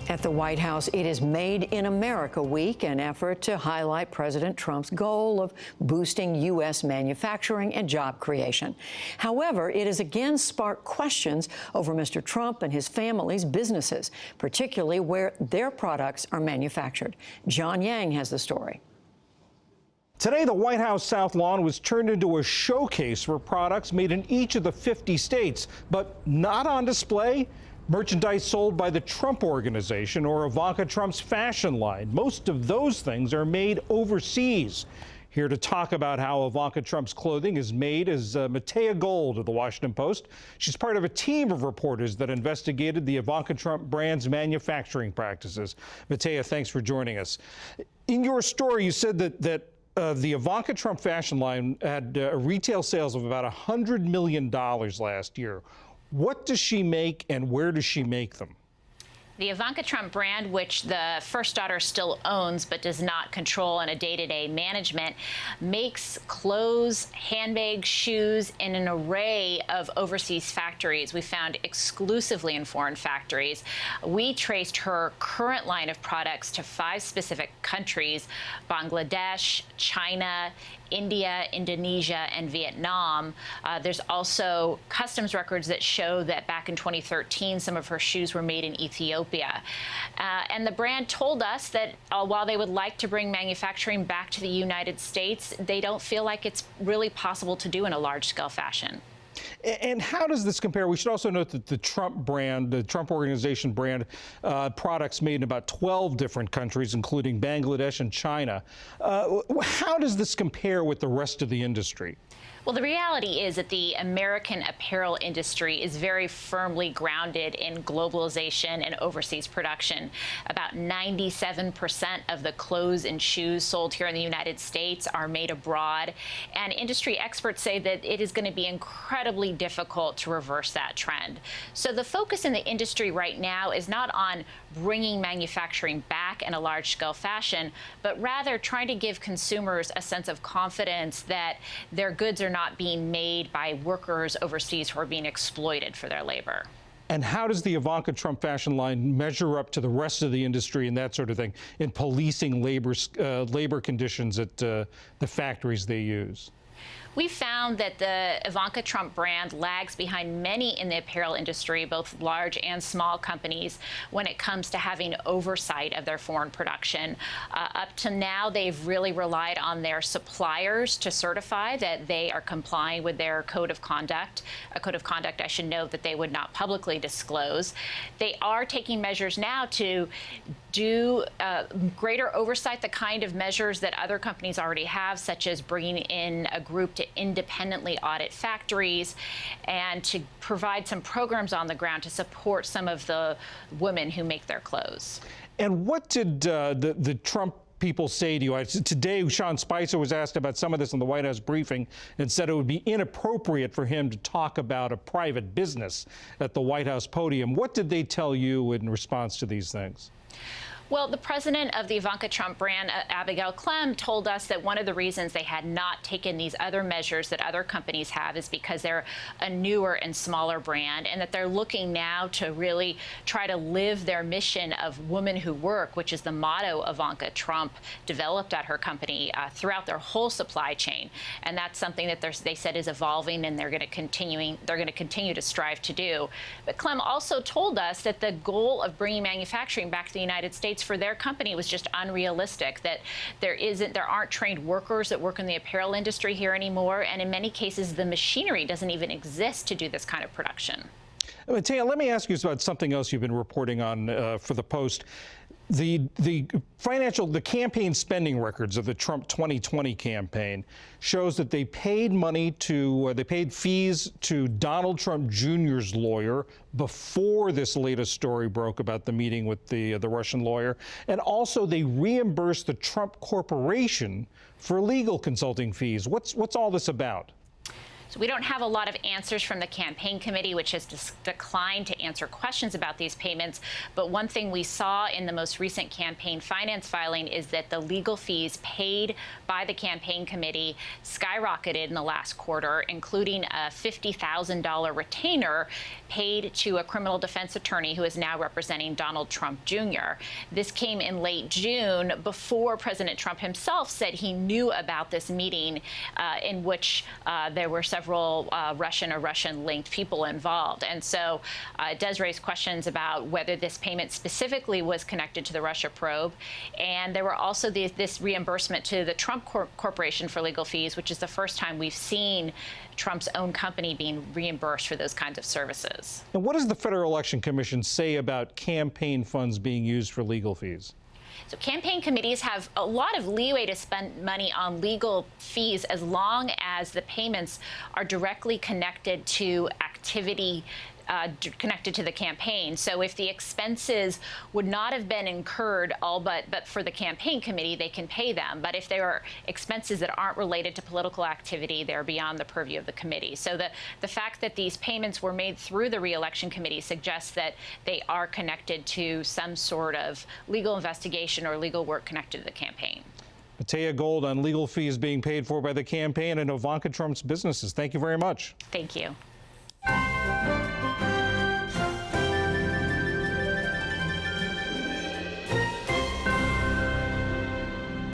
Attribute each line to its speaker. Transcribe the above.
Speaker 1: At the White House, it is Made in America Week, an effort to highlight President Trump's goal of boosting U.S. manufacturing and job creation. However, it has again sparked questions over Mr. Trump and his family's businesses, particularly where their products are manufactured. John Yang has the story.
Speaker 2: Today, the White House South Lawn was turned into a showcase for products made in each of the 50 states, but not on display. Merchandise sold by the Trump Organization or Ivanka Trump's fashion line. Most of those things are made overseas. Here to talk about how Ivanka Trump's clothing is made is Matea Gold of the Washington Post. She's part of a team of reporters that investigated the Ivanka Trump brand's manufacturing practices. Matea, thanks for joining us. In your story, you said that the Ivanka Trump fashion line had retail sales of about $100 million last year. What does she make and where does she make them?
Speaker 3: The Ivanka Trump brand, which the first daughter still owns but does not control in a day-to-day management, makes clothes, handbags, shoes in an array of overseas factories. We found exclusively in foreign factories. We traced her current line of products to 5 specific countries: Bangladesh, China, India, Indonesia, and Vietnam. There's also customs records that show that back in 2013, some of her shoes were made in Ethiopia. And the brand told us that while they would like to bring manufacturing back to the United States, they don't feel like it's really possible to do in a large-scale fashion.
Speaker 2: And how does this compare? We should also note that the Trump brand, the Trump Organization brand, products made in about 12 different countries, including Bangladesh and China. How does this compare with the rest of the industry?
Speaker 3: Well, the reality is that the American apparel industry is very firmly grounded in globalization and overseas production. About 97% of the clothes and shoes sold here in the United States are made abroad. And industry experts say that it is going to be incredibly difficult to reverse that trend. So the focus in the industry right now is not on bringing manufacturing back in a large-scale fashion, but rather trying to give consumers a sense of confidence that their goods are not being made by workers overseas who are being exploited for their labor.
Speaker 2: And how does the Ivanka Trump fashion line measure up to the rest of the industry and that sort of thing in policing labor conditions at the factories they use?
Speaker 3: We found that the Ivanka Trump brand lags behind many in the apparel industry, both large and small companies, when it comes to having oversight of their foreign production. Up to now, they've really relied on their suppliers to certify that they are complying with their code of conduct, a code of conduct I should note that they would not publicly disclose. They are taking measures now to do greater oversight, the kind of measures that other companies already have, such as bringing in a group to independently audit factories and to provide some programs on the ground to support some of the women who make their clothes.
Speaker 2: And what did the Trump people say to you? Today, Sean Spicer was asked about some of this in the White House briefing and said it would be inappropriate for him to talk about a private business at the White House podium. What did they tell you in response to these things?
Speaker 3: Well, the president of the Ivanka Trump brand, Abigail Clem, told us that one of the reasons they had not taken these other measures that other companies have is because they're a newer and smaller brand, and that they're looking now to really try to live their mission of Women Who Work, which is the motto Ivanka Trump developed at her company throughout their whole supply chain. And that's something that they said is evolving, and they're going to continue to strive to do. But Clem also told us that the goal of bringing manufacturing back to the United States for their company was just unrealistic, that there aren't trained workers that work in the apparel industry here anymore, and in many cases the machinery doesn't even exist to do this kind of production.
Speaker 2: Matea, let me ask you about something else you've been reporting on for the Post. The campaign spending records of the Trump 2020 campaign shows that they paid fees to Donald Trump Jr.'s lawyer before this latest story broke about the meeting with the Russian lawyer, and also they reimbursed the Trump Corporation for legal consulting fees. What's all this about?
Speaker 3: So we don't have a lot of answers from the campaign committee, which has declined to answer questions about these payments. But one thing we saw in the most recent campaign finance filing is that the legal fees paid by the campaign committee skyrocketed in the last quarter, including a $50,000 retainer paid to a criminal defense attorney who is now representing Donald Trump Jr. This came in late June, before President Trump himself said he knew about this meeting in which there were several Russian or Russian-linked people involved. And so it does raise questions about whether this payment specifically was connected to the Russia probe. And there were also this reimbursement to the Trump Corporation for legal fees, which is the first time we've seen Trump's own company being reimbursed for those kinds of services.
Speaker 2: And what does the Federal Election Commission say about campaign funds being used for legal fees?
Speaker 3: So campaign committees have a lot of leeway to spend money on legal fees as long as the payments are directly connected to activity connected to the campaign. So if the expenses would not have been incurred but for the campaign committee, they can pay them. But if there are expenses that aren't related to political activity, they're beyond the purview of the committee. So the fact that these payments were made through the re-election committee suggests that they are connected to some sort of legal investigation or legal work connected to the campaign.
Speaker 2: Matea Gold on legal fees being paid for by the campaign and Ivanka Trump's businesses. Thank you very much.
Speaker 3: Thank you.